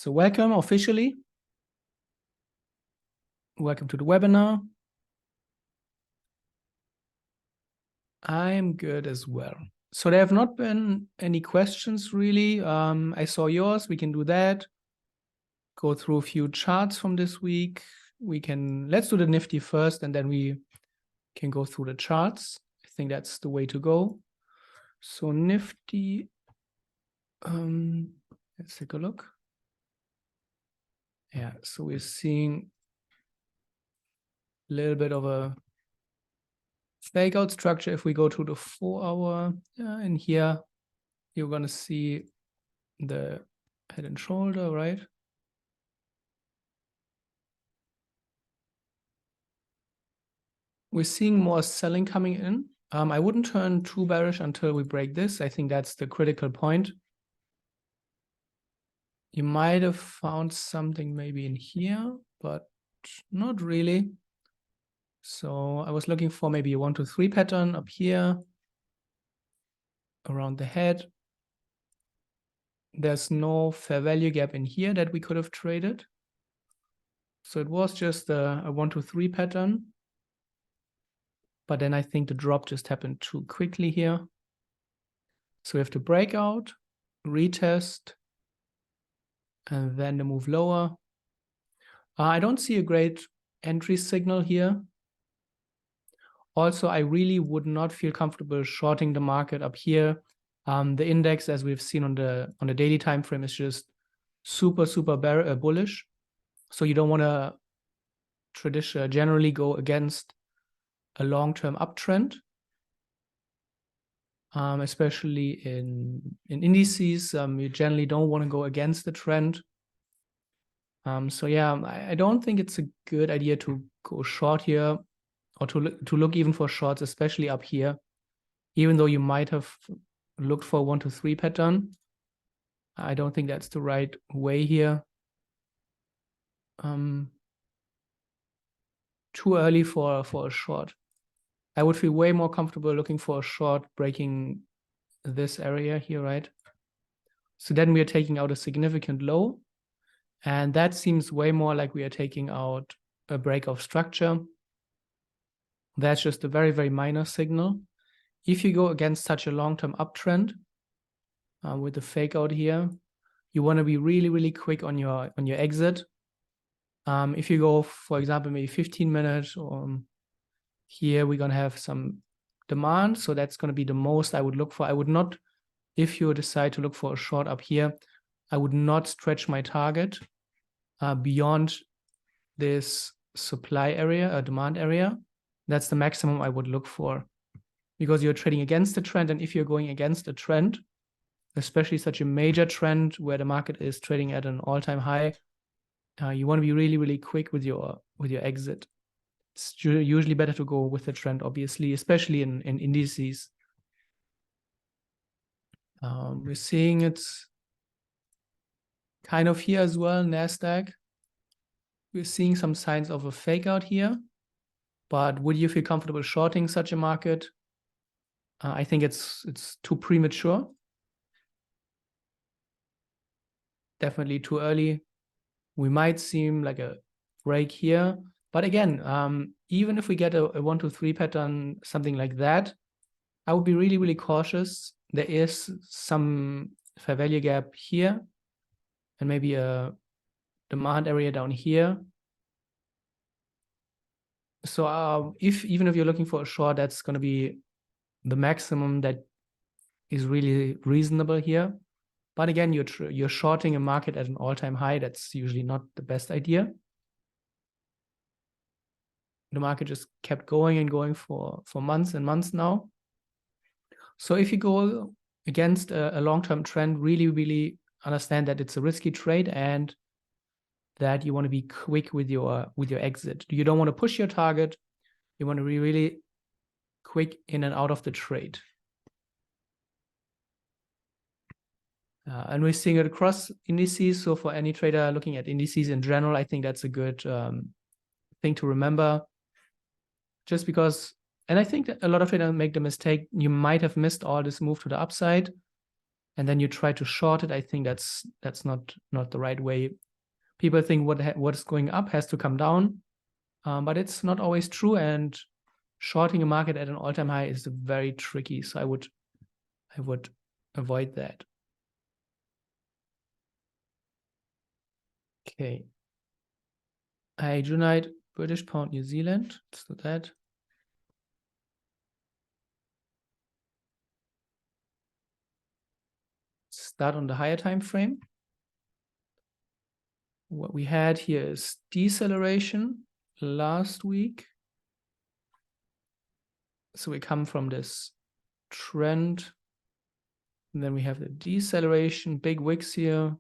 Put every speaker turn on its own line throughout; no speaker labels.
So welcome officially. Welcome to the webinar. I'm good as well. So there have not been any questions really. I saw yours. We can do that. Go through a few charts from this week. Let's do the Nifty first, and then we can go through the charts. I think that's the way to go. So Nifty, let's take a look. Yeah, so we're seeing a little bit of a fake out structure. If we go to the 4-hour in here, you're going to see the head and shoulder, right? We're seeing more selling coming in. I wouldn't turn too bearish until we break this. I think that's the critical point. You might have found something maybe in here, but not really. So I was looking for maybe a 1, 2, 3 pattern up here around the head. There's no fair value gap in here that we could have traded. So it was just a 1, 2, 3 pattern. But then I think the drop just happened too quickly here. So we have to break out, retest, and then the move lower. I don't see a great entry signal here. Also, I really would not feel comfortable shorting the market up here. The index, as we've seen on the daily time frame, is just super bullish. So you don't want to generally go against a long-term uptrend, especially in indices. You generally don't want to go against the trend. So yeah, I don't think it's a good idea to go short here, or to look even for shorts, especially up here, even though you might have looked for 1, 2, 3 pattern. I don't think that's the right way here. Too early for a short. I would feel way more comfortable looking for a short breaking this area here, right? So then we are taking out a significant low, and that seems way more like we are taking out a break of structure. That's just a very minor signal. If you go against such a long-term uptrend with the fake out here, you want to be really quick on your exit. If you go, for example, maybe 15 minutes, here we're going to have some demand. So that's going to be the most I would look for. I would not, if you decide to look for a short up here, I would not stretch my target beyond this supply area, a demand area. That's the maximum I would look for, because you're trading against the trend. And if you're going against a trend, especially such a major trend where the market is trading at an all-time high, you want to be really quick with your exit. It's usually better to go with the trend, obviously, especially in indices. We're seeing it kind of here as well, NASDAQ. We're seeing some signs of a fake out here, but would you feel comfortable shorting such a market? I think it's too premature. Definitely too early. We might seem like a break here, but again, even if we get a 1, 2, 3 pattern, something like that, I would be really cautious. There is some fair value gap here, and maybe a demand area down here. So even if you're looking for a short, that's going to be the maximum that is really reasonable here. But again, you're shorting a market at an all-time high. That's usually not the best idea. The market just kept going and going for months and months now. So if you go against a long-term trend, really understand that it's a risky trade and that you want to be quick with your exit. You don't want to push your target. You want to be really quick in and out of the trade. And we're seeing it across indices. So for any trader looking at indices in general, I think that's a good thing to remember. Just because, and I think that a lot of traders make the mistake, you might have missed all this move to the upside. and then you try to short it, I think that's not the right way. People think what's going up has to come down, but it's not always true. And shorting a market at an all-time high is very tricky. So I would avoid that. Okay. Hey, Junite, British pound, New Zealand. Let's do that. Start on the higher time frame. What we had here is deceleration last week. So we come from this trend, and then we have the deceleration, big wicks here,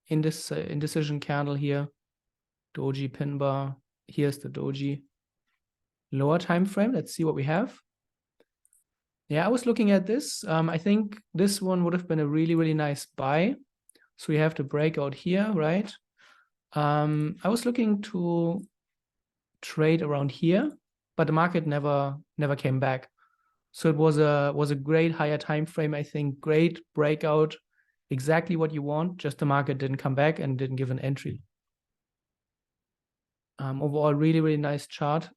indecision candle here, doji pin bar. Here's the doji. Lower time frame. Let's see what we have. Yeah, I was looking at this. I think this one would have been a really, really nice buy. So we have the breakout here, right? I was looking to trade around here, but the market never came back. So it was a great higher time frame, I think, great breakout, exactly what you want, just the market didn't come back and didn't give an entry. Overall, really, really nice chart.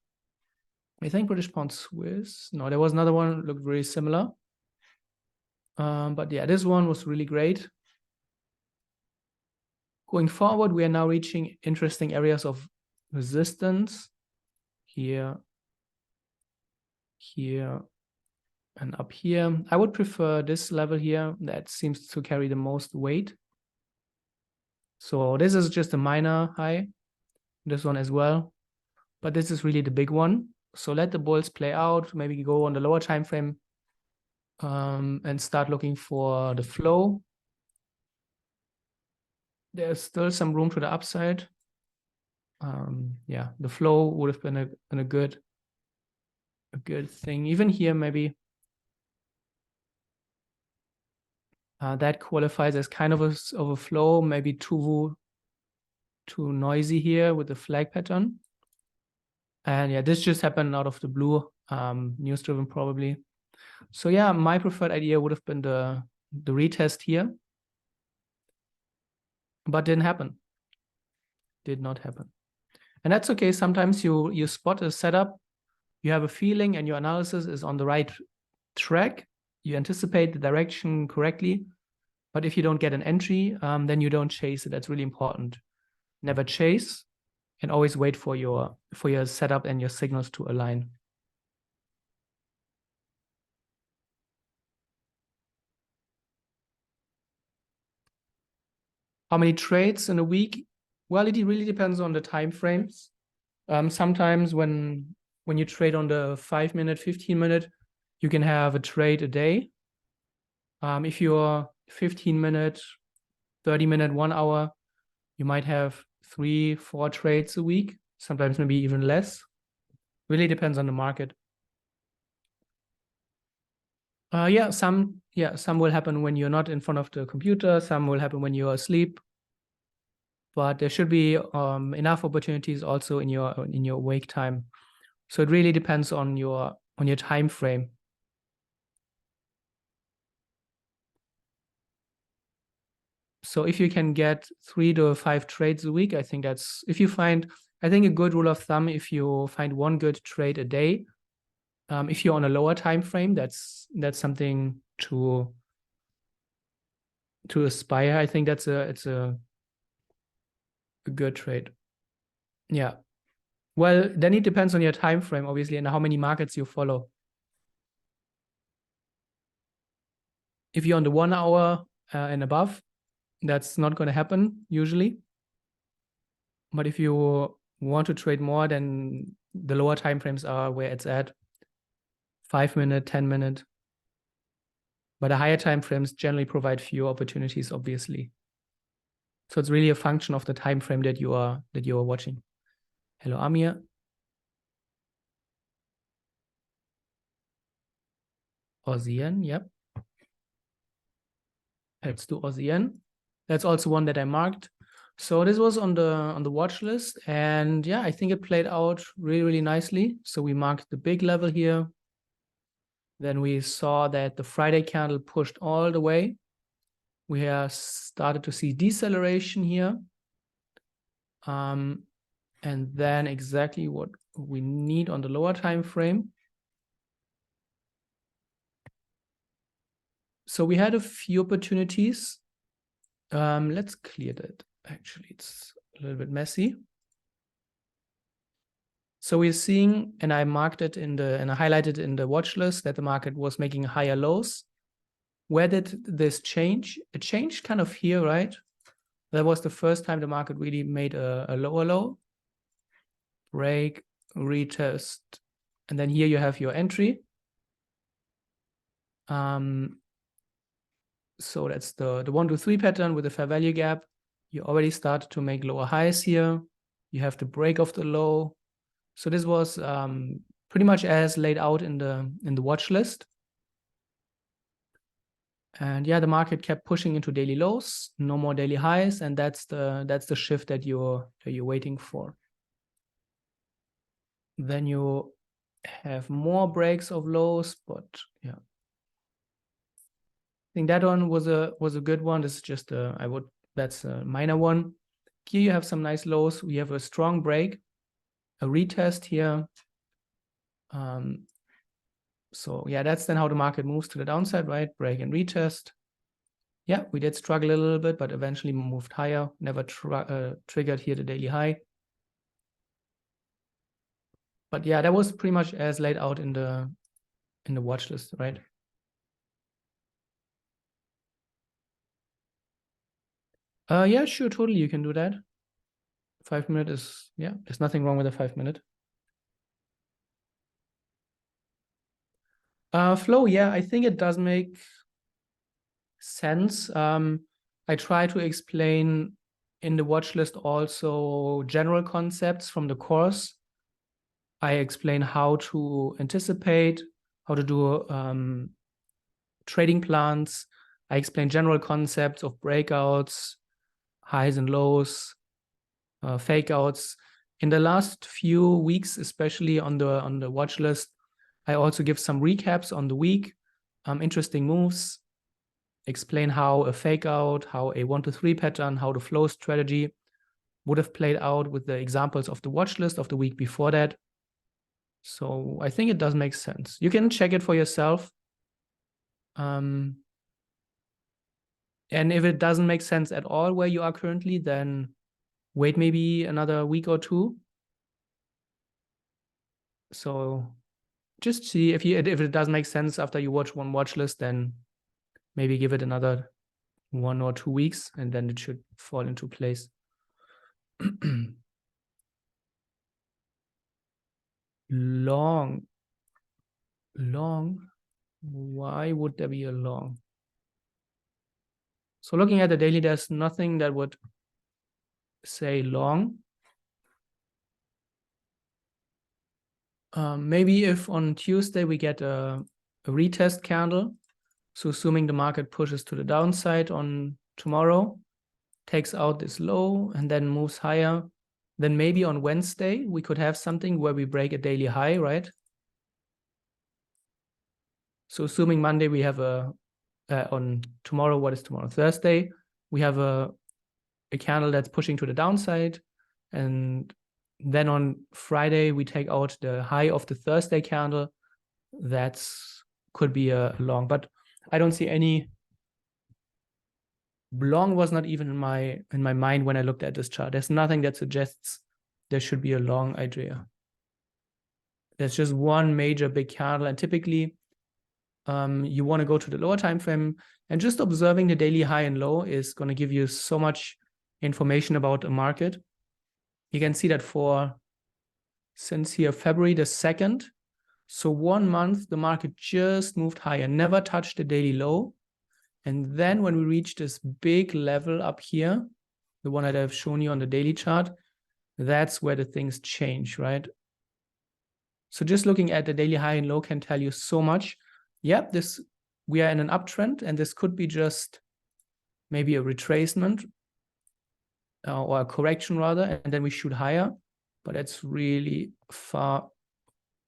I think British pound Swiss. No, there was another one, looked very similar. But yeah, this one was really great. Going forward, we are now reaching interesting areas of resistance here, here, and up here. I would prefer this level here. That seems to carry the most weight. So this is just a minor high, this one as well, but this is really the big one. So let the bulls play out, maybe go on the lower time frame and start looking for the flow. There's still some room to the upside. Yeah, the flow would have been a good thing. Even here, maybe that qualifies as kind of a flow, maybe too noisy here with the flag pattern. And yeah, this just happened out of the blue, news driven probably. So yeah, my preferred idea would have been the retest here, but didn't happen. Did not happen. And that's okay. Sometimes you spot a setup, you have a feeling and your analysis is on the right track. You anticipate the direction correctly. But if you don't get an entry, then you don't chase it. That's really important. Never chase, and always wait for your setup and your signals to align. How many trades in a week? Well, it really depends on the time frames. Sometimes when you trade on the 5-minute, 15-minute, you can have a trade a day. If you're 15-minute, 30-minute, 1 hour, you might have 3-4 trades a week, sometimes maybe even less. Really depends on the market. Yeah, some will happen when you're not in front of the computer, some will happen when you're asleep. But there should be enough opportunities also in your awake time. So it really depends on your time frame. So if you can get 3 to 5 trades a week, I think that's, I think a good rule of thumb, if you find 1 good trade a day, if you're on a lower time frame, that's something to aspire. I think it's a good trade. Yeah. Well, then it depends on your time frame, obviously, and how many markets you follow. If you're on the 1 hour and above, that's not going to happen usually. But if you want to trade more, then the lower time frames are where it's at. 5-minute, 10-minute. But the higher time frames generally provide fewer opportunities, obviously. So it's really a function of the time frame that you are watching. Hello, Amir. ASEAN, yep. Let's do ASEAN. That's also one that I marked. So this was on the watch list, and yeah, I think it played out really, really nicely. So we marked the big level here. Then we saw that the Friday candle pushed all the way. We have started to see deceleration here. And then exactly what we need on the lower time frame. So we had a few opportunities. Let's clear that. Actually, it's a little bit messy. So we're seeing, and I marked it in the, and I highlighted in the watch list that the market was making higher lows. Where did this change? It changed kind of here, right? That was the first time the market really made a lower low. Break, retest, and then here you have your entry. So that's the 1 to 3 pattern with the fair value gap. You already started to make lower highs here. You have the break of the low. So this was pretty much as laid out in the watch list. And yeah, the market kept pushing into daily lows, no more daily highs, and that's the shift that you're waiting for. Then you have more breaks of lows, but yeah, I think that one was a good one. This is just that's a minor one. Here you have some nice lows. We have a strong break, a retest here. So yeah, that's then how the market moves to the downside, right? Break and retest. Yeah, we did struggle a little bit, but eventually moved higher. Never triggered here the daily high. But yeah, that was pretty much as laid out in the watch list, right? Yeah, sure, totally. You can do that. 5 minute is, yeah, there's nothing wrong with a 5 minute. Flow, yeah, I think it does make sense. I try to explain in the watch list also general concepts from the course. I explain how to anticipate, how to do trading plans. I explain general concepts of breakouts, highs and lows, fake outs. In the last few weeks, especially on the watch list, I also give some recaps on the week, interesting moves, explain how a fake out, how a 1 to 3 pattern, how the flow strategy would have played out with the examples of the watch list of the week before that. So I think it does make sense. You can check it for yourself. And if it doesn't make sense at all where you are currently, then wait maybe another week or two. So just see if it does make sense after you watch one watch list, then maybe give it another 1 or 2 weeks, and then it should fall into place. Long. Why would there be a long? So looking at the daily, there's nothing that would say long. Maybe if on Tuesday we get a retest candle, so assuming the market pushes to the downside on tomorrow, takes out this low and then moves higher, then maybe on Wednesday we could have something where we break a daily high, right? So assuming Monday we have on tomorrow, what is tomorrow? Thursday, we have a candle that's pushing to the downside, and then on Friday we take out the high of the Thursday candle. That's could be a long, but I don't see any. Long was not even in my mind when I looked at this chart. There's nothing that suggests there should be a long idea. There's just one major big candle, and typically you want to go to the lower time frame, and just observing the daily high and low is going to give you so much information about a market. You can see that since here February the 2nd, so 1 month the market just moved higher, never touched the daily low. And then when we reach this big level up here, the one that I've shown you on the daily chart, that's where the things change, right? So just looking at the daily high and low can tell you so much. Yep, we are in an uptrend, and this could be just maybe a retracement or a correction rather, and then we shoot higher. But it's really far.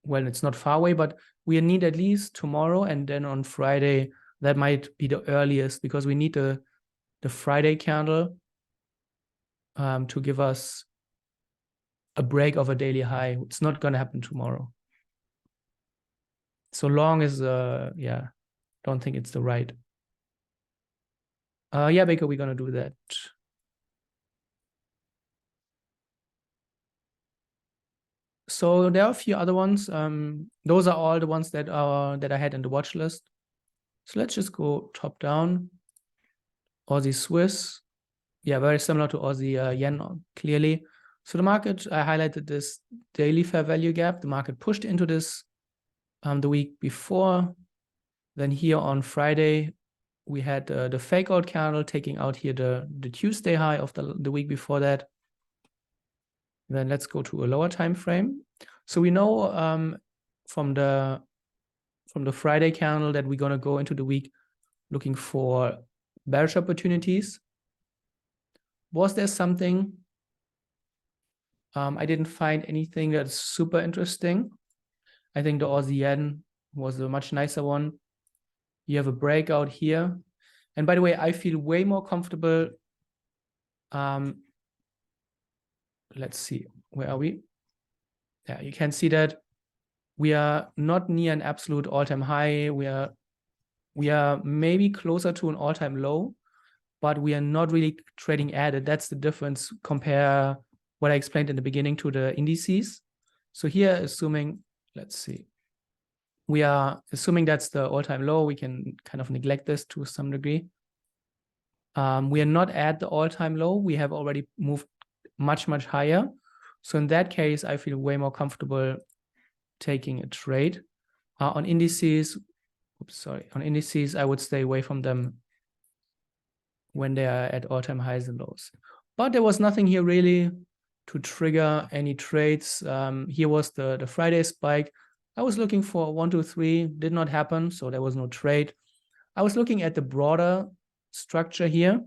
Well, it's not far away, but we need at least tomorrow, and then on Friday, that might be the earliest, because we need the the Friday candle to give us a break of a daily high. It's not going to happen tomorrow. So long as, yeah, don't think it's the right. Yeah, Baker, we're going to do that. So there are a few other ones. Those are all the ones that I had in the watch list. So let's just go top down. Aussie Swiss. Yeah, very similar to Aussie Yen, clearly. So the market, I highlighted this daily fair value gap. The market pushed into this the week before. Then here on Friday, we had the fake out candle taking out here the Tuesday high of the week before that. Then let's go to a lower time frame. So we know from the Friday candle that we're going to go into the week looking for bearish opportunities. Was there something? I didn't find anything that's super interesting. I think the Aussie Yen was a much nicer one. You have a breakout here. And by the way, I feel way more comfortable. Let's see, where are we? Yeah, you can see that we are not near an absolute all-time high. We are maybe closer to an all-time low, but we are not really trading at it. That's the difference. Compare what I explained in the beginning to the indices. So here, assuming, let's see, we are assuming that's the all-time low. We can kind of neglect this to some degree. We are not at the all-time low. We have already moved much, much higher. So in that case, I feel way more comfortable taking a trade. On indices, on indices, I would stay away from them when they are at all-time highs and lows. But there was nothing here really to trigger any trades. Here was the Friday spike. I was looking for 1, 2, 3, did not happen, so there was no trade. I was looking at the broader structure here.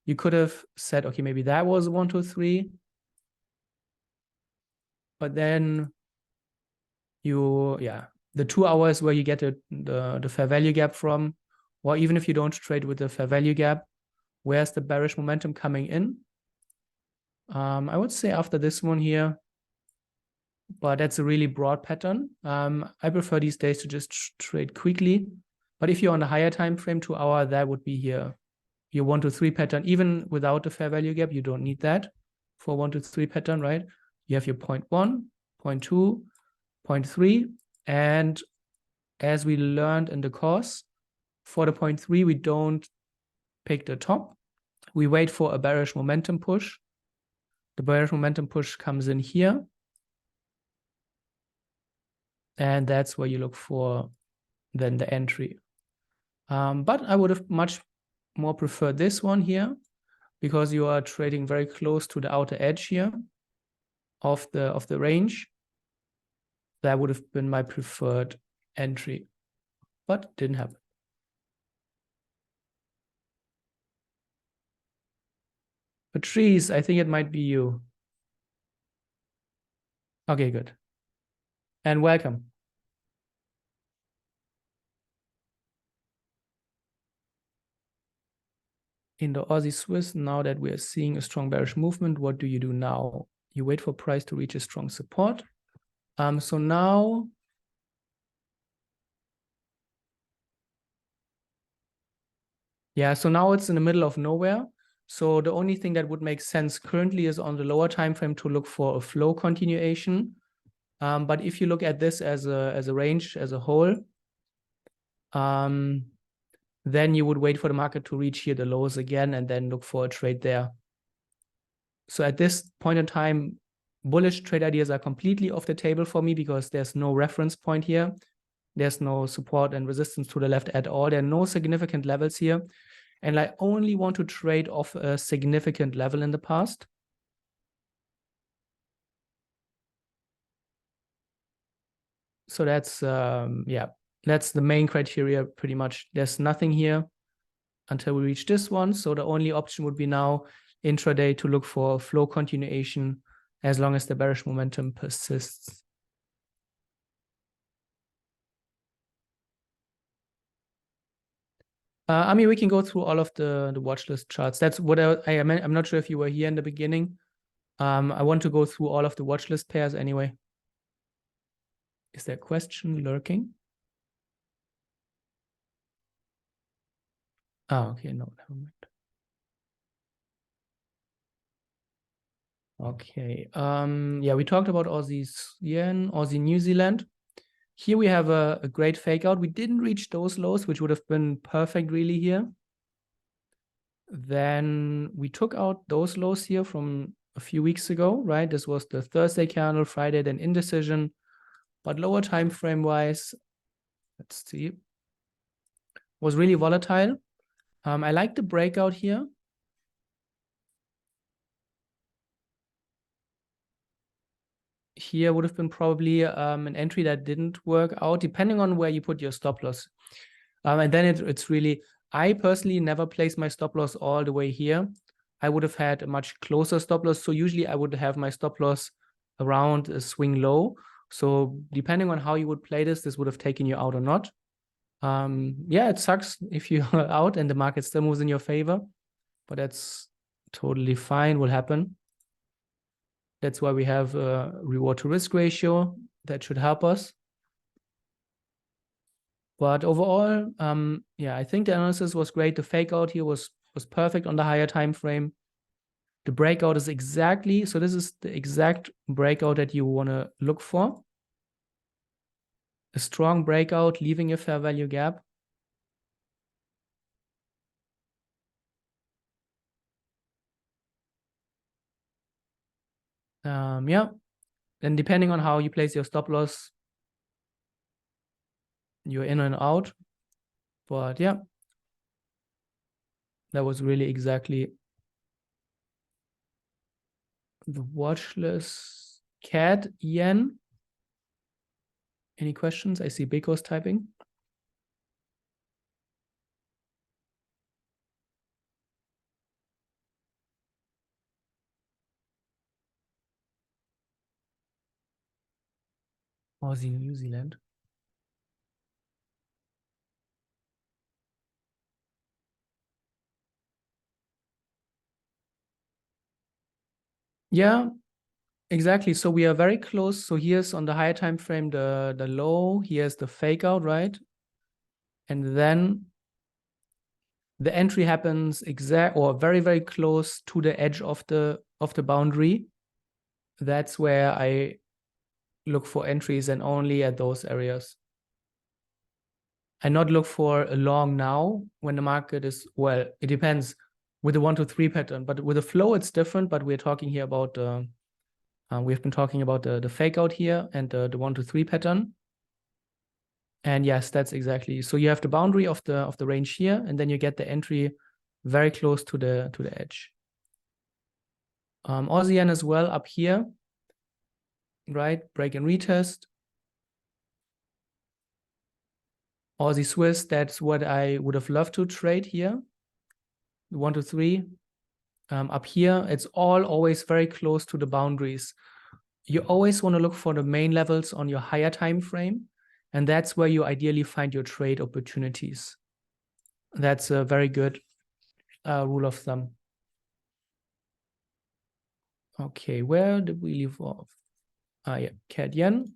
You could have said, okay, maybe that was 1, 2, 3. But then the 2 hours where you get the fair value gap from, or even if you don't trade with the fair value gap, where's the bearish momentum coming in? I would say after this one here, but that's a really broad pattern. I prefer these days to just trade quickly. But if you're on a higher time frame, 2 hour, that would be here. Your 1, 2, 3 pattern, even without the fair value gap, you don't need that for 1, 2, 3 pattern, right? You have your 0.1, 0.2, 0.3, and as we learned in the course, for the 0.3, we don't pick the top. We wait for a bearish momentum push. The bearish momentum push comes in here. And that's where you look for then the entry. But I would have much more preferred this one here because you are trading very close to the outer edge here of the range. That would have been my preferred entry, but didn't happen. Patrice, I think it might be you. Okay, good. And welcome. In the Aussie Swiss, now that we are seeing a strong bearish movement, what do you do now? You wait for price to reach a strong support. So now, yeah, so now it's in the middle of nowhere. So the only thing that would make sense currently is on the lower time frame to look for a flow continuation. But if you look at this as a range as a whole, then you would wait for the market to reach here the lows again and then look for a trade there. So at this point in time, bullish trade ideas are completely off the table for me because there's no reference point here. There's no support and resistance to the left at all. There are no significant levels here. And I only want to trade off a significant level in the past. So that's, yeah, that's the main criteria pretty much. There's nothing here until we reach this one. So the only option would be now intraday to look for flow continuation as long as the bearish momentum persists. I mean, we can go through all of the watch list charts. That's what I'm not sure if you were here in the beginning. I want to go through all of the watch list pairs anyway. Is there a question lurking? Oh, okay, no, never mind. Okay, yeah, we talked about Aussie's yen, Aussie New Zealand. Here we have a great fake out. We didn't reach those lows, which would have been perfect really here. Then we took out those lows here from a few weeks ago, right? This was the Thursday candle, Friday, then indecision, but lower time frame wise, let's see, was really volatile. I like the breakout here. Here would have been probably an entry that didn't work out, depending on where you put your stop loss. And then it's really, I personally never place my stop loss all the way here. I would have had a much closer stop loss. So usually I would have my stop loss around a swing low. So depending on how you would play this would have taken you out or not. Yeah, it sucks if you're out and the market still moves in your favor, but that's totally fine, will happen. That's why we have a reward to risk ratio that should help us. But overall, yeah, I think the analysis was great. The fake out here was perfect on the higher time frame. The breakout is exactly, so this is the exact breakout that you want to look for. A strong breakout, leaving a fair value gap. Yeah, and depending on how you place your stop loss, you're in and out. But yeah, that was really exactly the watch list. CAD, yen. Any questions? I see Beko's typing. Aussie, New Zealand. Yeah, exactly. So we are very close. So here's on the higher time frame, the low. Here's the fake out, right? And then the entry happens exact or very, very close to the edge of the boundary. That's where I look for entries and only at those areas. I not look for a long now when the market is, well, it depends with the 1 to 3 pattern, but with the flow, it's different. But we're talking here about, we've been talking about the fake out here and the 1 to 3 pattern. And yes, that's exactly. So you have the boundary of the range here, and then you get the entry very close to the edge. Aussie yen as well up here, right? Break and retest. Aussie Swiss, that's what I would have loved to trade here. 1 to 3. Up here, it's always very close to the boundaries. You always want to look for the main levels on your higher time frame, and that's where you ideally find your trade opportunities. That's a very good rule of thumb. Okay, where did we leave off? Yeah, CAD yen.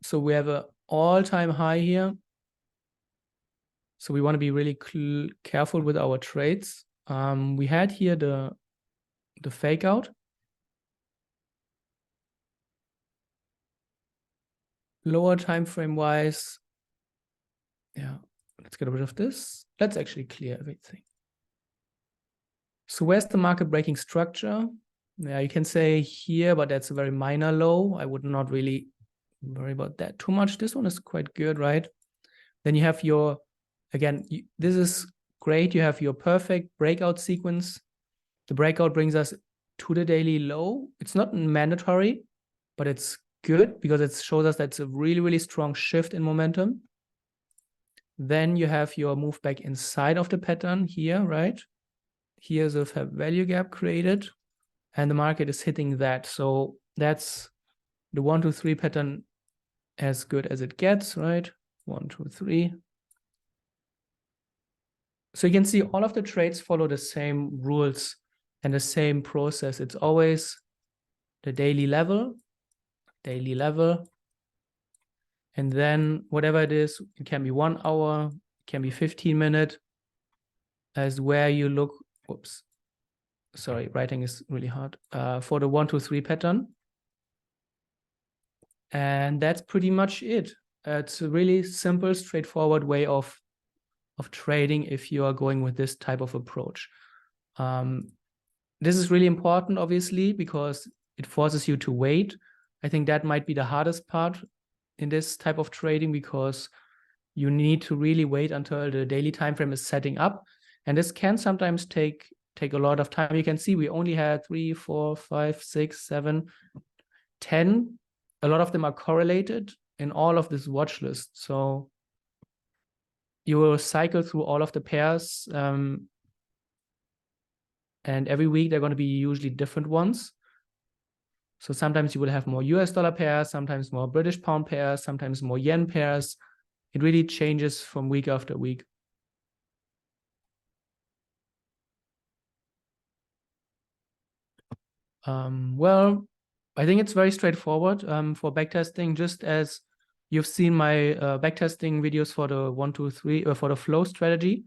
So we have an all-time high here. So we want to be really careful with our trades. We had here the fake out. Lower time frame wise. Yeah, let's get rid of this. Let's actually clear everything. So where's the market breaking structure? Yeah, you can say here, but that's a very minor low. I would not really worry about that too much. This one is quite good, right? Then you have your, again, this is great. You have your perfect breakout sequence. The breakout brings us to the daily low. It's not mandatory, but it's good because it shows us that's a really, really strong shift in momentum. Then you have your move back inside of the pattern here, right? Here's a fair value gap created, and the market is hitting that. So that's the 1 to 3 pattern as good as it gets, right? 1, 2, 3. So you can see all of the trades follow the same rules and the same process. It's always the daily level, and then whatever it is, it can be 1 hour, it can be 15 minutes, as where you look, oops, sorry, writing is really hard, for the 1, 2, 3 pattern. And that's pretty much it. It's a really simple, straightforward way of trading if you are going with this type of approach. This is really important, obviously, because it forces you to wait. I think that might be the hardest part in this type of trading, because you need to really wait until the daily time frame is setting up. And this can sometimes take a lot of time. You can see we only had 3, 4, 5, 6, 7, 10. A lot of them are correlated in all of this watch list. So you will cycle through all of the pairs, and every week they're going to be usually different ones. So sometimes you will have more US dollar pairs, sometimes more British pound pairs, sometimes more yen pairs. It really changes from week after week. Well, I think it's very straightforward for backtesting, just as you've seen my backtesting videos for the 1, 2, 3, or for the flow strategy.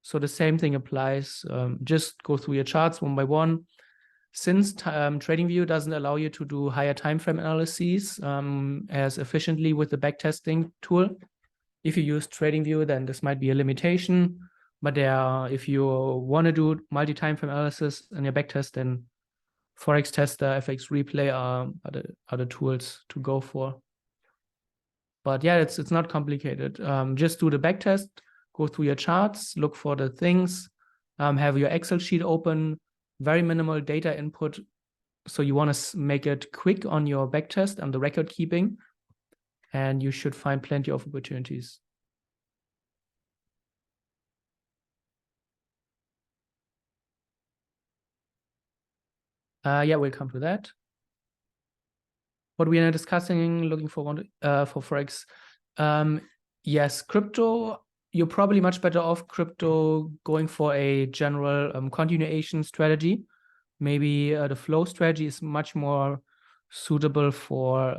So the same thing applies. Just go through your charts one by one. Since TradingView doesn't allow you to do higher time frame analyses as efficiently with the backtesting tool, if you use TradingView, then this might be a limitation. But if you want to do multi-time frame analysis in your backtest, then Forex Tester, FX Replay are the tools to go for. But yeah, it's not complicated. Just do the backtest, go through your charts, look for the things, have your Excel sheet open, very minimal data input. So you want to make it quick on your backtest and the record keeping, and you should find plenty of opportunities. Yeah, we'll come to that. What we are discussing, looking for Forex. Yes, crypto, you're probably much better off crypto going for a general continuation strategy. Maybe the flow strategy is much more suitable for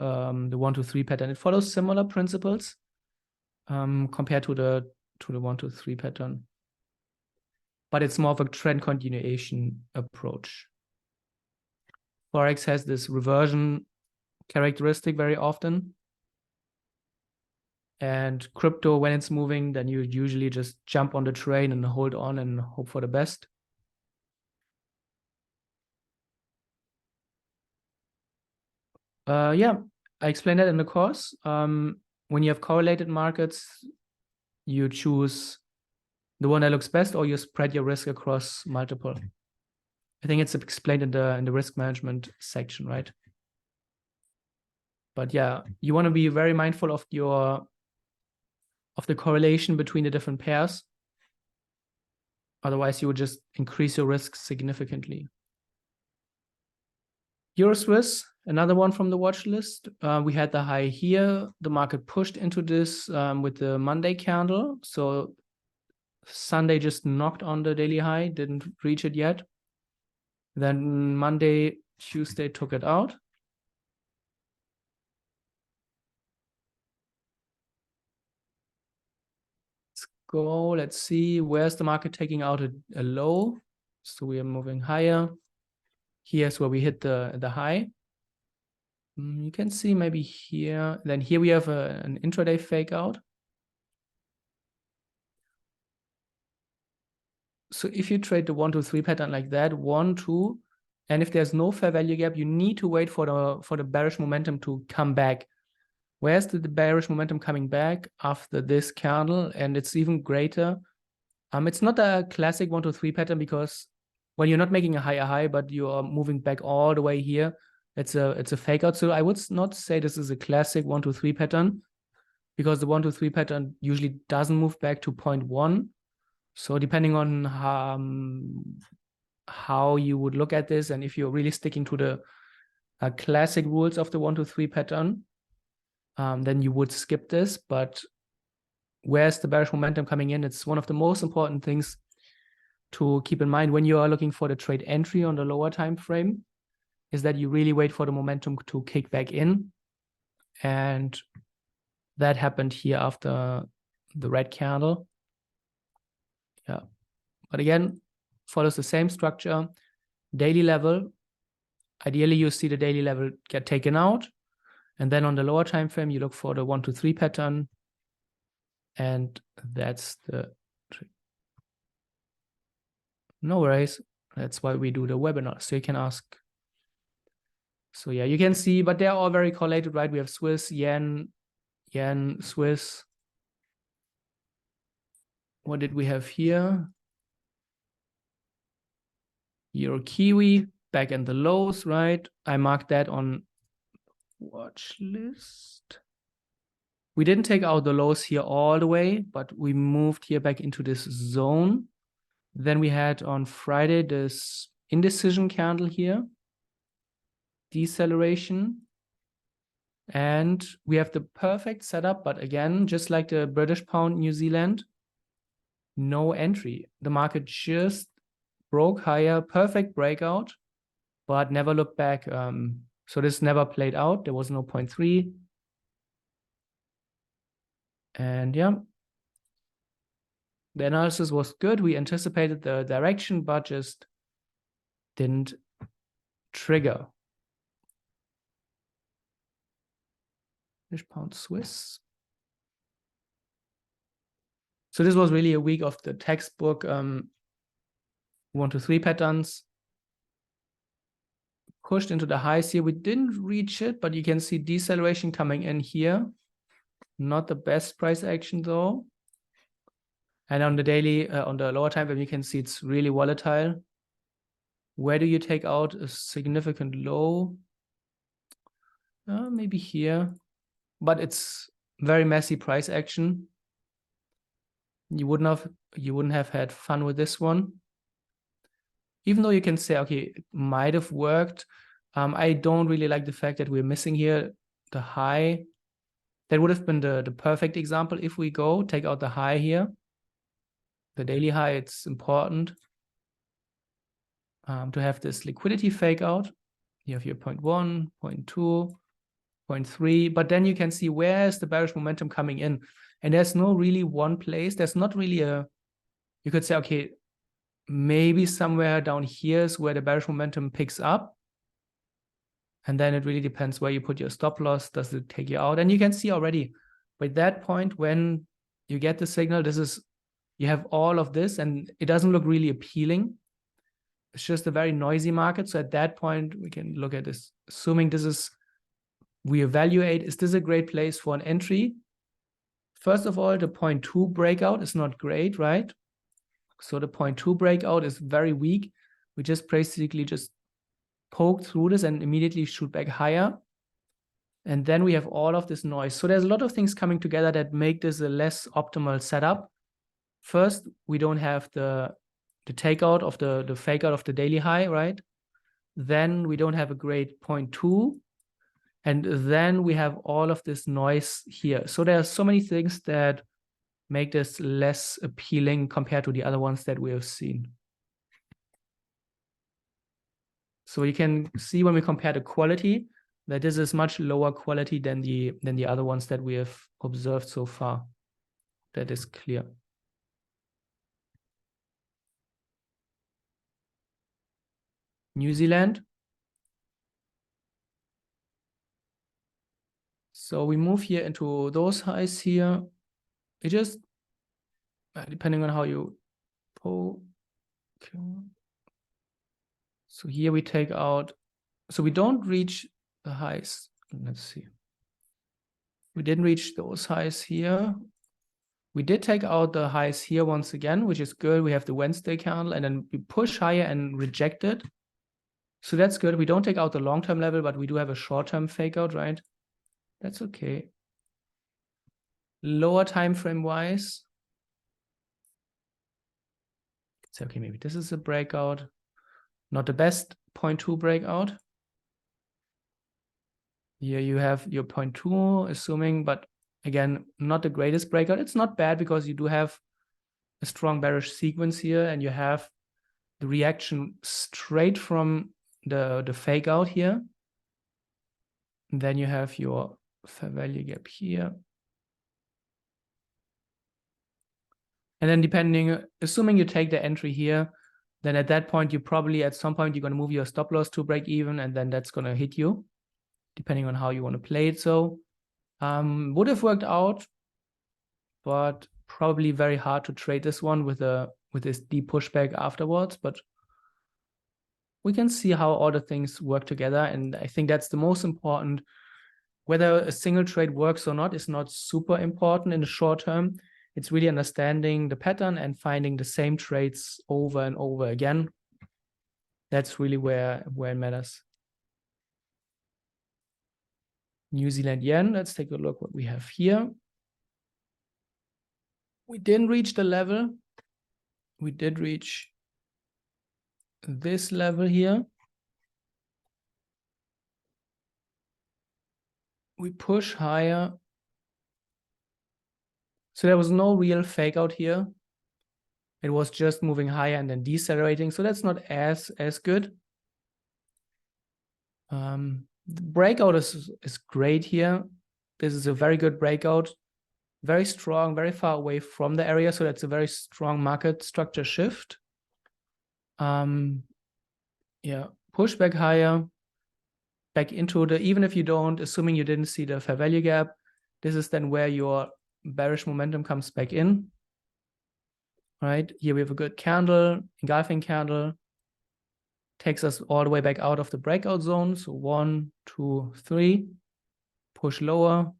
the 1, 2, 3 pattern. It follows similar principles compared to the 1, 2, 3 pattern, but it's more of a trend continuation approach. Forex has this reversion characteristic very often. And crypto, when it's moving, then you usually just jump on the train and hold on and hope for the best. Yeah, I explained that in the course. When you have correlated markets, you choose the one that looks best, or you spread your risk across multiple. I think it's explained in the risk management section, right? But yeah, you want to be very mindful of the correlation between the different pairs. Otherwise, you would just increase your risk significantly. Euro-Swiss, another one from the watch list. We had the high here. The market pushed into this with the Monday candle. So Sunday just knocked on the daily high, didn't reach it yet. Then Monday, Tuesday took it out. Let's see, where's the market taking out a low? So we are moving higher. Here's where we hit the high. You can see maybe here. Then here we have an intraday fake out. So if you trade the 1, 2, 3 pattern like that, 1, 2, and if there's no fair value gap, you need to wait for the bearish momentum to come back. Where's the bearish momentum coming back? After this candle, and it's even greater. It's not a classic 1, 2, 3 pattern, because when you're not making a higher high, but you are moving back all the way here, it's a fake out. So I would not say this is a classic 1, 2, 3 pattern, because the 1, 2, 3 pattern usually doesn't move back to 0.1. So depending on how you would look at this, and if you're really sticking to the classic rules of the 1, 2, 3 pattern, then you would skip this. But where's the bearish momentum coming in? It's one of the most important things to keep in mind when you are looking for the trade entry on the lower time frame, is that you really wait for the momentum to kick back in. And that happened here after the red candle. Yeah. But again, follows the same structure. Daily level. Ideally, you see the daily level get taken out. And then on the lower time frame, you look for the 1, 2, 3 pattern. And that's the trick. No worries. That's why we do the webinar. So you can ask. So yeah, you can see, but they're all very correlated, right? We have Swiss, yen, Swiss. What did we have here? Euro Kiwi back in the lows, right? I marked that on watch list. We didn't take out the lows here all the way, but we moved here back into this zone. Then we had on Friday this indecision candle here, deceleration. And we have the perfect setup, but again, just like the British pound, New Zealand, no entry. The market just broke higher, perfect breakout, but never looked back. So this never played out. There was no 0.3. And yeah, the analysis was good. We anticipated the direction, but just didn't trigger. British pound Swiss. So this was really a week of the textbook 1 to 3 patterns. Pushed into the highs here. We didn't reach it, but you can see deceleration coming in here. Not the best price action though. And on the daily, on the lower time frame, you can see it's really volatile. Where do you take out a significant low? Maybe here, but it's very messy price action. You wouldn't have had fun with this one. Even though you can say, okay, it might have worked. I don't really like the fact that we're missing here the high. That would have been the perfect example. If we go take out the high here, the daily high, it's important to have this liquidity fake out. You have your 0.1, 0.2, 0.3, but then you can see where's the bearish momentum coming in. And there's no really one place. There's not really you could say, okay, maybe somewhere down here is where the bearish momentum picks up. And then it really depends where you put your stop loss. Does it take you out? And you can see already by that point, when you get the signal, you have all of this and it doesn't look really appealing. It's just a very noisy market. So at that point, we can look at this, assuming we evaluate, is this a great place for an entry? First of all, the 0.2 breakout is not great, right? So the 0.2 breakout is very weak. We just basically just poke through this and immediately shoot back higher. And then we have all of this noise. So there's a lot of things coming together that make this a less optimal setup. First, we don't have the takeout of the fake out of the daily high, right? Then we don't have a great 0.2. And then we have all of this noise here. So there are so many things that make this less appealing compared to the other ones that we have seen. So you can see when we compare the quality that this is much lower quality than the other ones that we have observed so far. That is clear. New Zealand. So we move here into those highs here. It just, depending on how you pull. Okay. So here we take out, so we don't reach the highs. Let's see. We didn't reach those highs here. We did take out the highs here once again, which is good. We have the Wednesday candle and then we push higher and reject it. So that's good. We don't take out the long-term level, but we do have a short-term fake out, right? That's okay. Lower time frame wise. It's okay, maybe this is a breakout. Not the best 0.2 breakout. Here you have your 0.2, assuming, but Again, not the greatest breakout. It's not bad because you do have a strong bearish sequence here, and you have the reaction straight from the fake out here. And then you have your fair value gap here. And then assuming you take the entry here, then at that point, you probably at some point, you're going to move your stop loss to break even, and then that's going to hit you, depending on how you want to play it. So would have worked out, but probably very hard to trade this one with this deep pushback afterwards. But we can see how all the things work together. And I think that's the most important. Whether a single trade works or not is not super important in the short term. It's really understanding the pattern and finding the same trades over and over again. That's really where it matters. New Zealand yen, let's take a look what we have here. We didn't reach the level. We did reach this level here. We push higher. So there was no real fake out here. It was just moving higher and then decelerating. So that's not as good. The breakout is great here. This is a very good breakout. Very strong, very far away from the area. So that's a very strong market structure shift. Yeah, push back higher, back into even if you don't, assuming you didn't see the fair value gap, this is then where your bearish momentum comes back in. Right, here we have a good candle, engulfing candle, takes us all the way back out of the breakout zone. So 1, 2, 3, push lower.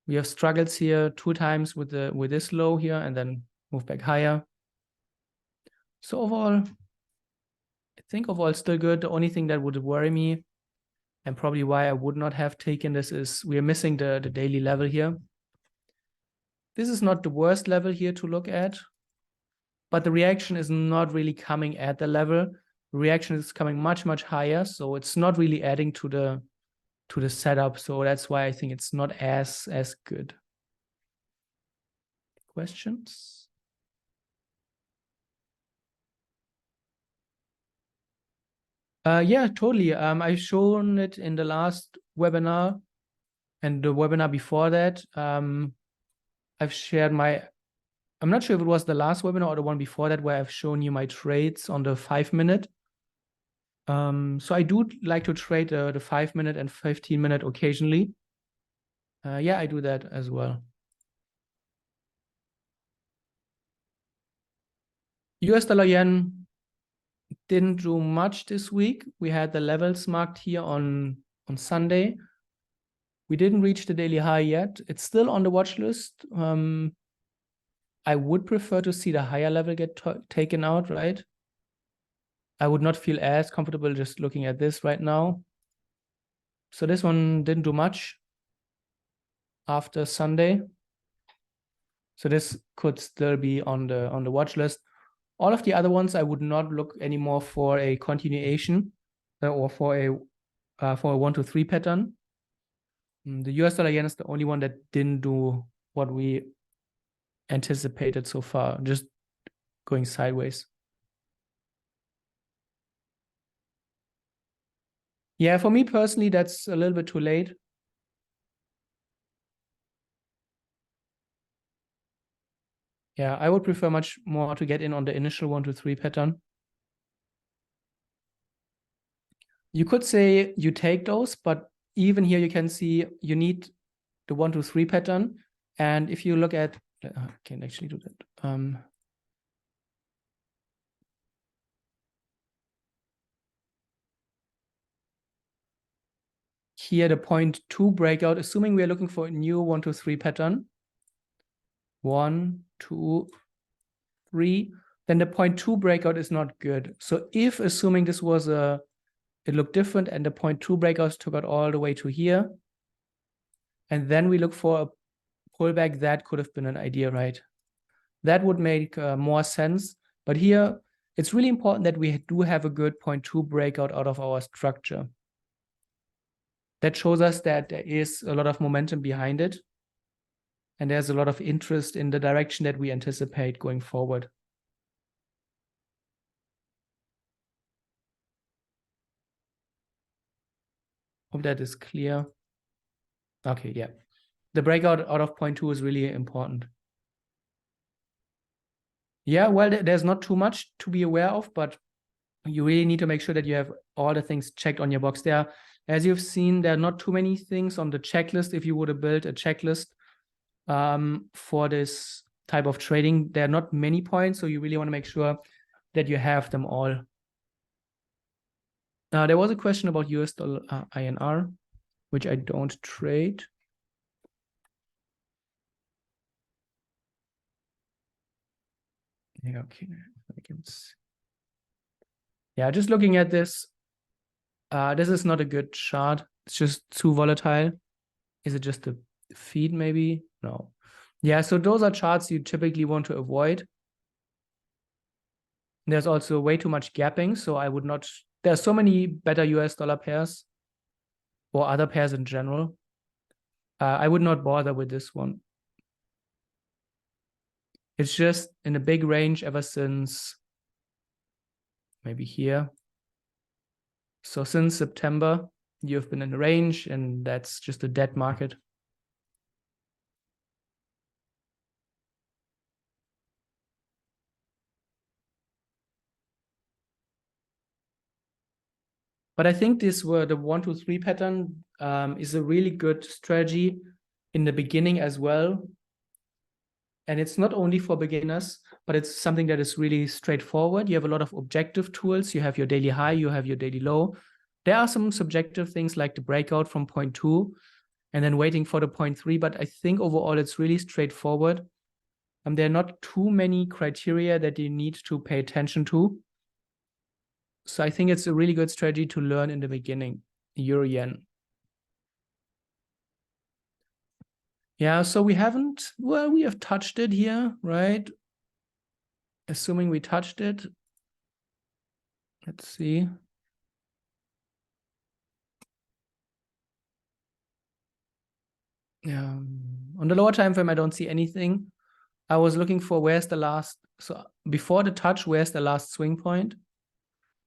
We have struggles here 2 times with this low here, and then move back higher. So overall, I think overall still good. The only thing that would worry me, and probably why I would not have taken this, is we are missing the daily level here. This is not the worst level here to look at, but the reaction is not really coming at the level. The reaction is coming much, much higher. So it's not really adding to the setup. So that's why I think it's not as good. Questions? Yeah, totally. I've shown it in the last webinar and the webinar before that. I've shared I'm not sure if it was the last webinar or the one before that, where I've shown you my trades on the 5-minute. So I do like to trade the 5-minute and 15-minute occasionally. Yeah, I do that as well. US dollar yen didn't do much this week. We had the levels marked here on Sunday. We didn't reach the daily high yet. It's still on the watch list. I would prefer to see the higher level get taken out, right? I would not feel as comfortable just looking at this right now. So this one didn't do much after Sunday. So this could still be on the watch list. All of the other ones, I would not look anymore for a continuation or for a 1 to 3 pattern. The US dollar yen is the only one that didn't do what we anticipated so far, just going sideways. Yeah, for me personally, that's a little bit too late. Yeah, I would prefer much more to get in on the initial 1 to 3 pattern. You could say you take those, but even here you can see you need the 1 to 3 pattern. And if you look at, I can actually do that. Here the 0.2 breakout, assuming we are looking for a new 1 to 3 pattern. 1, 2, 3. Then the 0.2 breakout is not good. So if assuming this was it looked different and the 0.2 breakouts took out all the way to here, and then we look for a pullback, that could have been an idea, right? That would make more sense. But here, it's really important that we do have a good 0.2 breakout out of our structure. That shows us that there is a lot of momentum behind it. and there's a lot of interest in the direction that we anticipate going forward. Hope that is clear. Okay, yeah. The breakout out of 0.2 is really important. Yeah, well, there's not too much to be aware of, but you really need to make sure that you have all the things checked on your box. There, as you've seen, there are not too many things on the checklist. If you would have built a checklist for this type of trading, there are not many points, so you really want to make sure that you have them all. There was a question about US dollar INR, which I don't trade. Yeah, okay. I can see. Yeah, just looking at this, this is not a good chart. It's just too volatile. Is it just a feed maybe? No. Yeah, so those are charts you typically want to avoid. There's also way too much gapping, so I would not. There's so many better US dollar pairs or other pairs in general. I would not bother with this one. It's just in a big range ever since maybe here. So since September, you've been in a range, and that's just a dead market. But I think this were the 1, 2, 3 pattern is a really good strategy in the beginning as well. And it's not only for beginners, but it's something that is really straightforward. You have a lot of objective tools. You have your daily high, you have your daily low. There are some subjective things like the breakout from 0.2 and then waiting for the 0.3. But I think overall it's really straightforward. There are not too many criteria that you need to pay attention to. So I think it's a really good strategy to learn in the beginning, Euro Yen. Yeah, so we haven't, well, we have touched it here, right? Assuming we touched it. Let's see. Yeah, on the lower time frame, I don't see anything. I was looking for where's the last, so before the touch, where's the last swing point?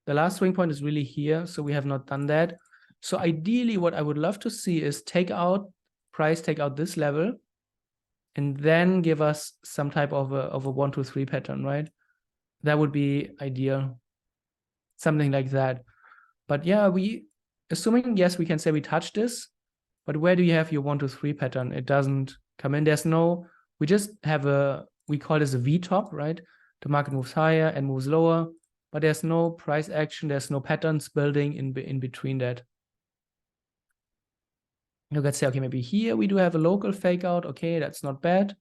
The last swing point is really here, so we have not done that. So ideally, what I would love to see is take out this level, and then give us some type of a 1, 2, 3 pattern, right? That would be ideal. Something like that. But yeah, assuming, yes, we can say we touch this, but where do you have your 1, 2, 3 pattern? It doesn't come in. There's no, we just have we call this a V top, right? The market moves higher and moves lower, but there's no price action. There's no patterns building in between that. You could say, okay, maybe here we do have a local fake out. Okay, that's not bad.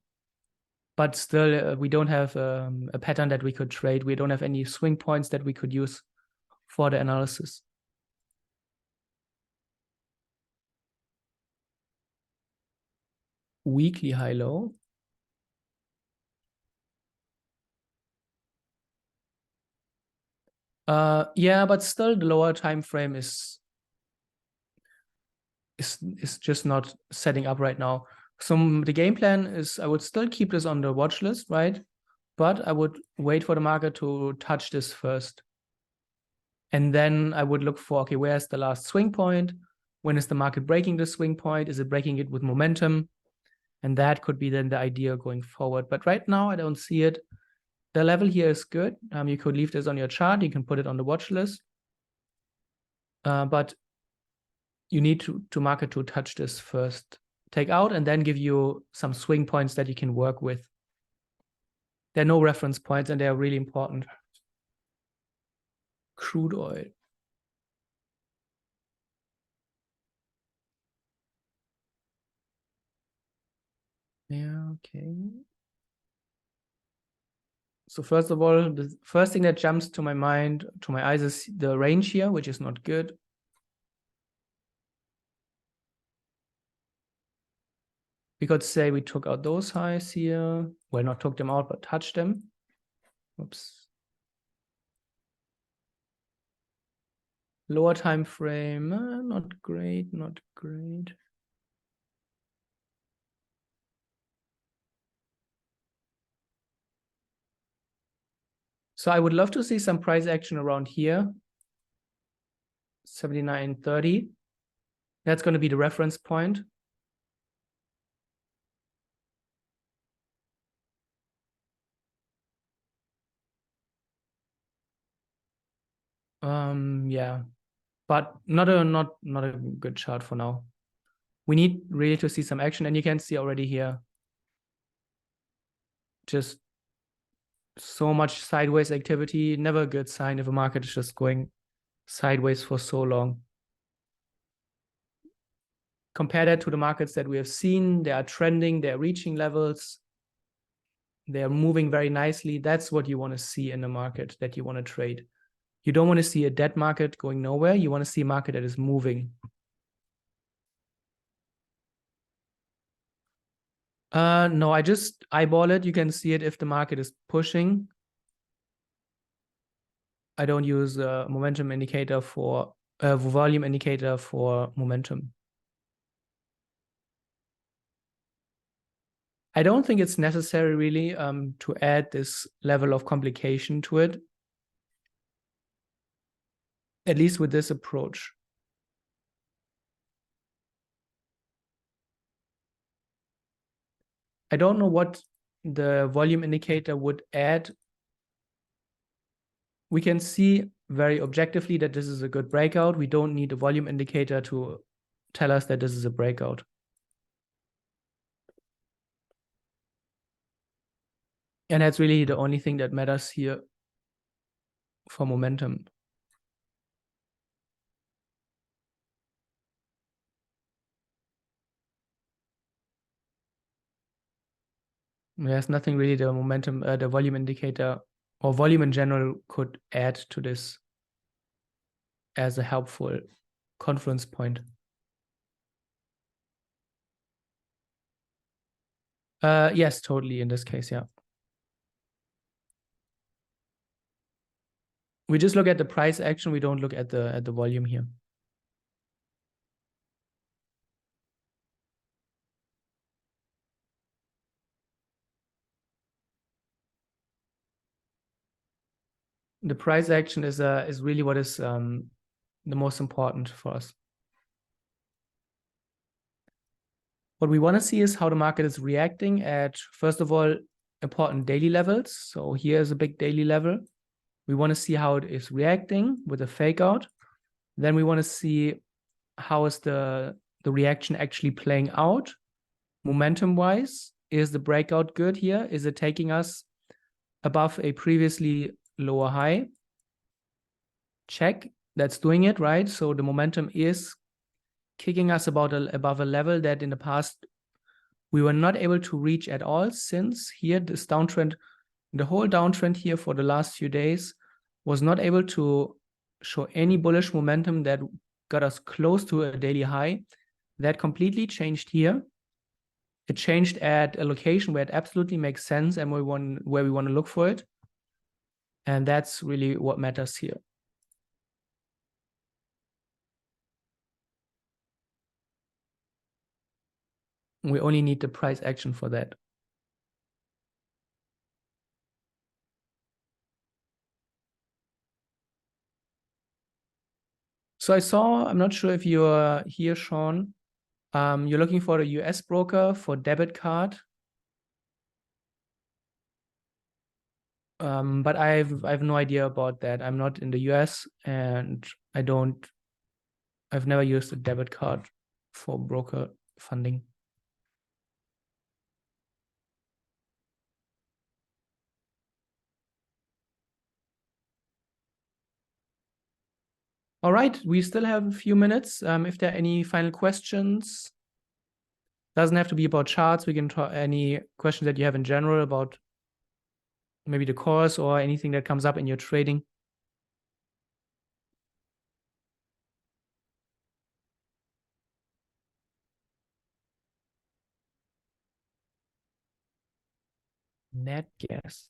But still, we don't have a pattern that we could trade. We don't have any swing points that we could use for the analysis. Weekly high-low. Yeah, but still the lower time frame is just not setting up right now. So the game plan is I would still keep this on the watch list, right? But I would wait for the market to touch this first. And then I would look for, okay, where's the last swing point? When is the market breaking the swing point? Is it breaking it with momentum? And that could be then the idea going forward. But right now, I don't see it. The level here is good. You could leave this on your chart. You can put it on the watch list. But you need to market to touch this first. Take out and then give you some swing points that you can work with. There are no reference points, and they are really important. Crude oil. Yeah, okay. So first of all, the first thing that jumps to my mind, to my eyes, is the range here, which is not good. We could say we took out those highs here. Well, not took them out, but touched them. Oops. Lower time frame, not great, not great. So I would love to see some price action around here, 79.30. That's going to be the reference point. Yeah, but not a good chart for now. We need really to see some action, and you can see already here just so much sideways activity. Never a good sign if a market is just going sideways for so long. Compare that to the markets that we have seen. They are trending, they're reaching levels, they're moving very nicely. That's what you want to see in the market that you want to trade. You don't want to see a dead market going nowhere. You want to see a market that is moving. No, I just eyeball it. You can see it if the market is pushing. I don't use a momentum indicator for volume indicator for momentum. I don't think it's necessary really to add this level of complication to it, at least with this approach. I don't know what the volume indicator would add. We can see very objectively that this is a good breakout. We don't need a volume indicator to tell us that this is a breakout. And that's really the only thing that matters here for momentum. There's nothing really the momentum, the volume indicator or volume in general could add to this as a helpful confluence point. Yes, totally in this case, yeah. We just look at the price action. We don't look at the volume here. The price action is really what is the most important for us. What we want to see is how the market is reacting at, first of all, important daily levels. So here's a big daily level. We want to see how it is reacting with a fake out. Then we want to see how is the reaction actually playing out momentum wise. Is the breakout good here? Is it taking us above a previously lower high? Check, that's doing it, right? So the momentum is kicking us above a level that in the past we were not able to reach at all, since here this downtrend, the whole downtrend here for the last few days was not able to show any bullish momentum that got us close to a daily high. That completely changed here. It changed at a location where it absolutely makes sense and where we want to look for it. And that's really what matters here. We only need the price action for that. So I saw, I'm not sure if you're here, Sean. You're looking for a US broker for debit card. But I've no idea about that. I'm not in the US and I've never used a debit card for broker funding. All right, we still have a few minutes. If there are any final questions, doesn't have to be about charts. We can talk any questions that you have in general about maybe the course or anything that comes up in your trading. Net gas.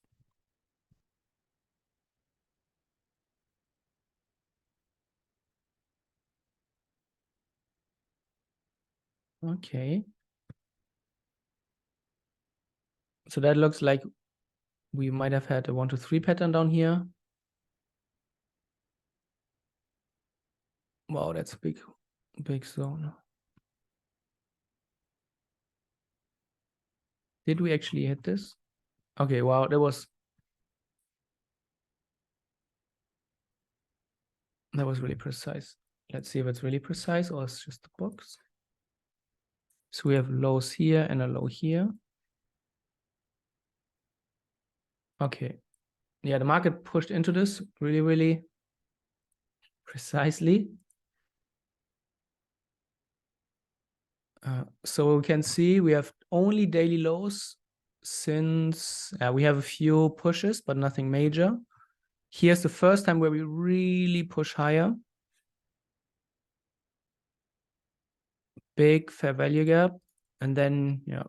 Okay. So that looks like we might have had a 1, 2, 3 pattern down here. Wow, that's a big zone. Did we actually hit this? Okay, wow, that was really precise. Let's see if it's really precise or it's just a box. So we have lows here and a low here. Okay. Yeah, the market pushed into this really, really precisely. So we can see we have only daily lows since we have a few pushes, but nothing major. Here's the first time where we really push higher. Big fair value gap. And then, yeah,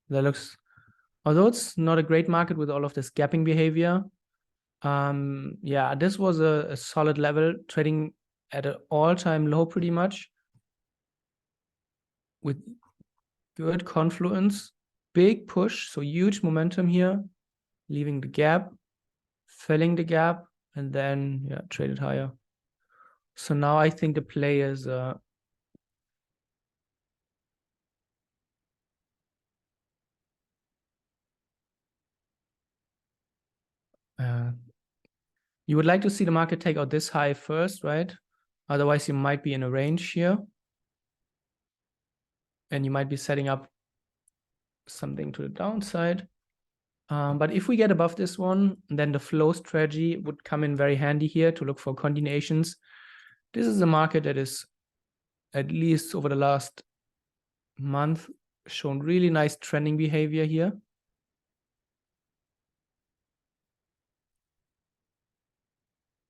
that looks, although it's not a great market with all of this gapping behavior, yeah, this was a solid level, trading at an all-time low pretty much with good confluence, big push, so huge momentum here, leaving the gap, filling the gap, and then, yeah, traded higher. So now I think the play is you would like to see the market take out this high first, right? Otherwise, you might be in a range here. And you might be setting up something to the downside. But if we get above this one, then the flow strategy would come in very handy here to look for continuations. This is a market that is, at least over the last month, shown really nice trending behavior here.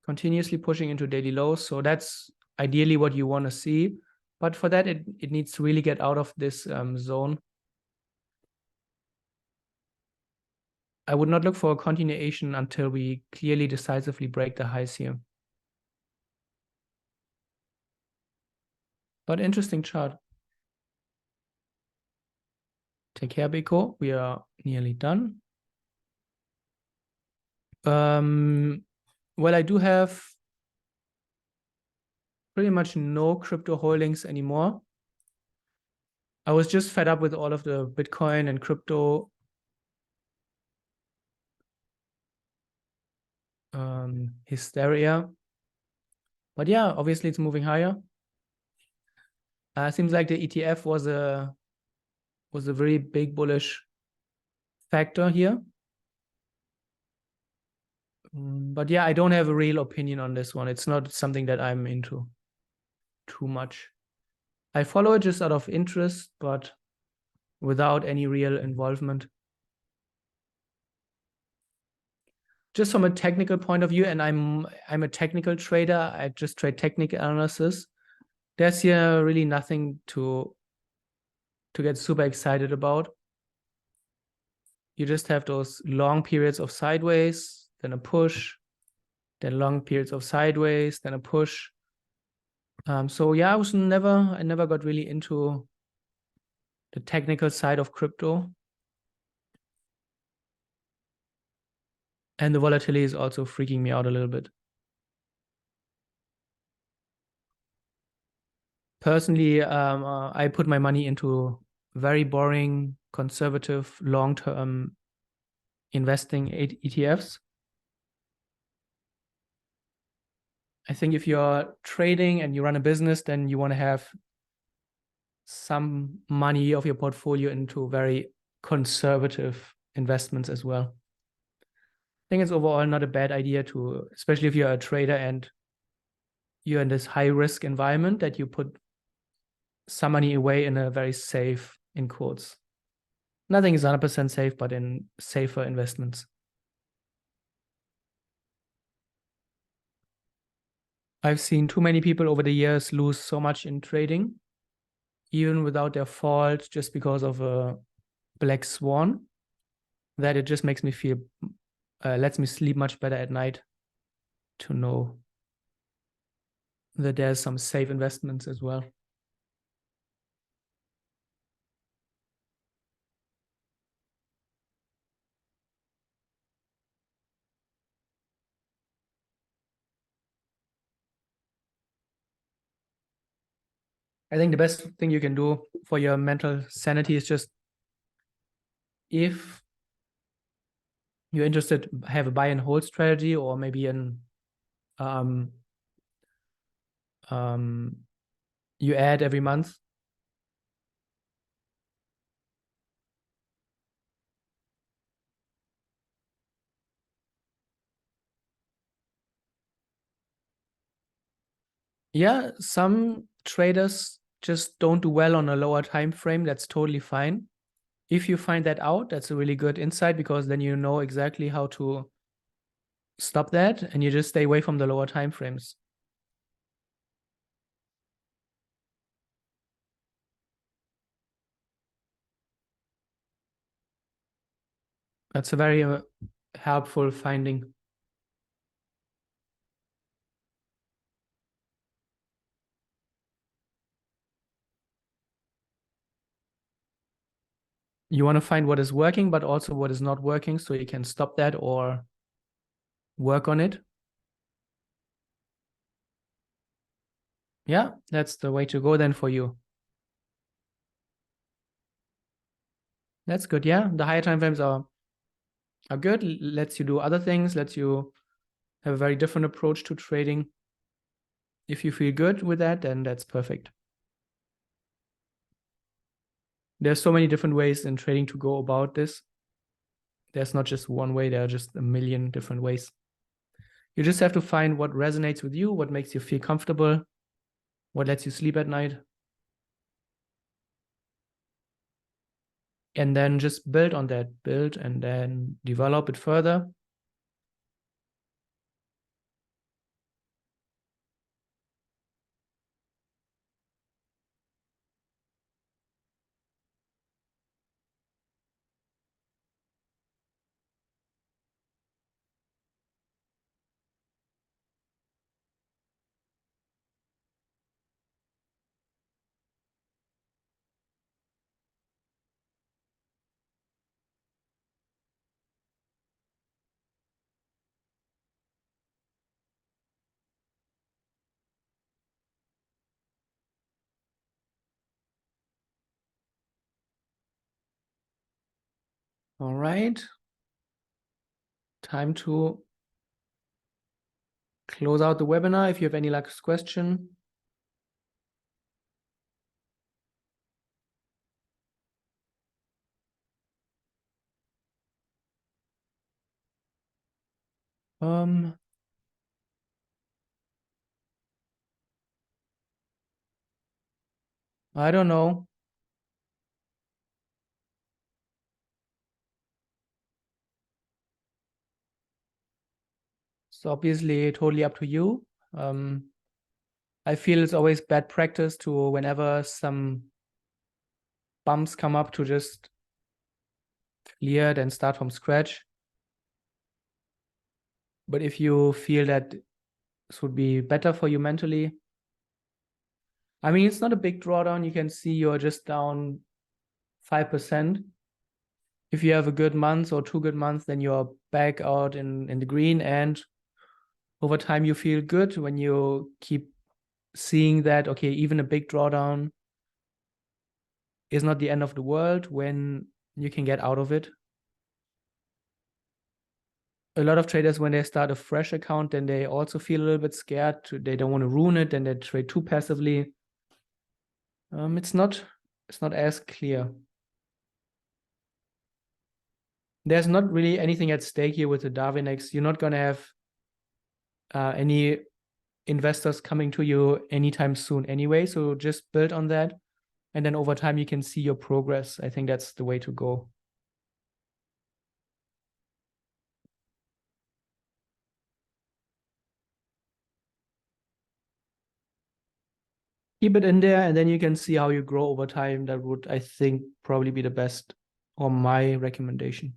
Continuously pushing into daily lows. So that's ideally what you want to see. But for that, it needs to really get out of this zone. I would not look for a continuation until we clearly, decisively break the highs here. But interesting chart. Take care, Beko. We are nearly done. Well, I do have pretty much no crypto holdings anymore. I was just fed up with all of the Bitcoin and crypto hysteria. But yeah, obviously it's moving higher. Seems like the ETF was a very big bullish factor here. But yeah, I don't have a real opinion on this one. It's not something that I'm into too much. I follow it just out of interest, but without any real involvement. Just from a technical point of view, and I'm a technical trader, I just trade technical analysis. There's here really nothing to get super excited about. You just have those long periods of sideways, then a push, then long periods of sideways, then a push. So yeah, I never got really into the technical side of crypto. And the volatility is also freaking me out a little bit. Personally, I put my money into very boring, conservative, long-term investing ETFs. I think if you're trading and you run a business, then you want to have some money of your portfolio into very conservative investments as well. I think it's overall not a bad idea to, especially if you're a trader and you're in this high risk environment, that you put some money away in a very safe, in quotes. Nothing is 100% safe, but in safer investments. I've seen too many people over the years lose so much in trading, even without their fault, just because of a black swan, that it just makes me feel, lets me sleep much better at night to know that there's some safe investments as well. I think the best thing you can do for your mental sanity is just, if you're interested, have a buy and hold strategy, or maybe an you add every month. Yeah, some traders just don't do well on a lower time frame. That's totally fine. If you find that out, that's a really good insight, because then you know exactly how to stop that, and you just stay away from the lower time frames. That's a very helpful finding. You want to find what is working, but also what is not working, so you can stop that or work on it. Yeah, that's the way to go then for you. That's good. Yeah, the higher time frames are good. Lets you do other things, lets you have a very different approach to trading. If you feel good with that, then that's perfect. There's so many different ways in trading to go about this. There's not just one way, there are just a million different ways. You just have to find what resonates with you, what makes you feel comfortable, what lets you sleep at night. And then just build on that, build and then develop it further. All right. Time to close out the webinar. If you have any last question. I don't know. It's obviously totally up to you. I feel it's always bad practice to, whenever some bumps come up, to just clear it and start from scratch. But if you feel that this would be better for you mentally, I mean, it's not a big drawdown. You can see you're just down 5%. If you have a good month or 2 good months, then you're back out in the green. And over time, you feel good when you keep seeing that, okay, even a big drawdown is not the end of the world when you can get out of it. A lot of traders, when they start a fresh account, then they also feel a little bit scared. They don't want to ruin it, then they trade too passively. It's not as clear. There's not really anything at stake here with the Darwinex. You're not going to have any investors coming to you anytime soon anyway. So just build on that. And then over time, you can see your progress. I think that's the way to go. Keep it in there, and then you can see how you grow over time. That would, I think, probably be the best, or my recommendation.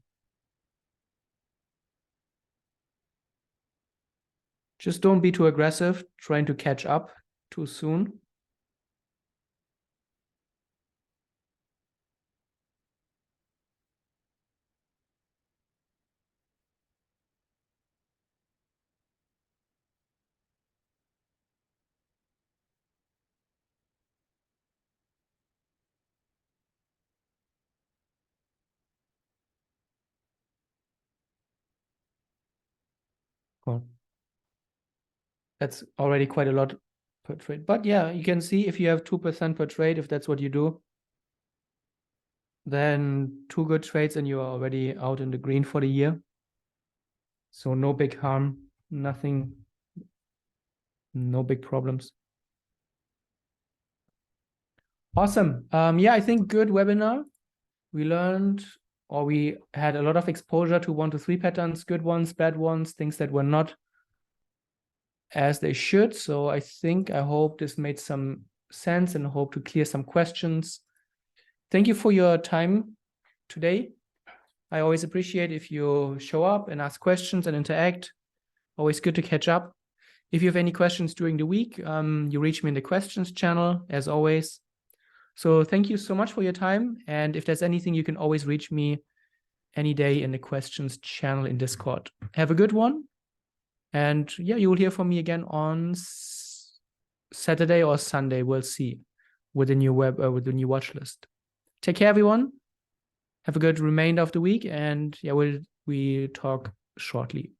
Just don't be too aggressive, trying to catch up too soon. Cool. That's already quite a lot per trade. But yeah, you can see if you have 2% per trade, if that's what you do, then 2 good trades and you are already out in the green for the year. So no big harm, nothing, no big problems. Awesome. Yeah, I think good webinar. We learned, or we had a lot of exposure to 1 to 3 patterns, good ones, bad ones, things that were not as they should. So I hope this made some sense and hope to clear some questions. Thank you for your time today. I always appreciate if you show up and ask questions and interact. Always good to catch up. If you have any questions during the week, you reach me in the questions channel, as always. So thank you so much for your time. And if there's anything, you can always reach me any day in the questions channel in Discord. Have a good one. And yeah, you will hear from me again on Saturday or Sunday. We'll see with the new with the new watch list. Take care, everyone. Have a good remainder of the week. And yeah, we talk shortly.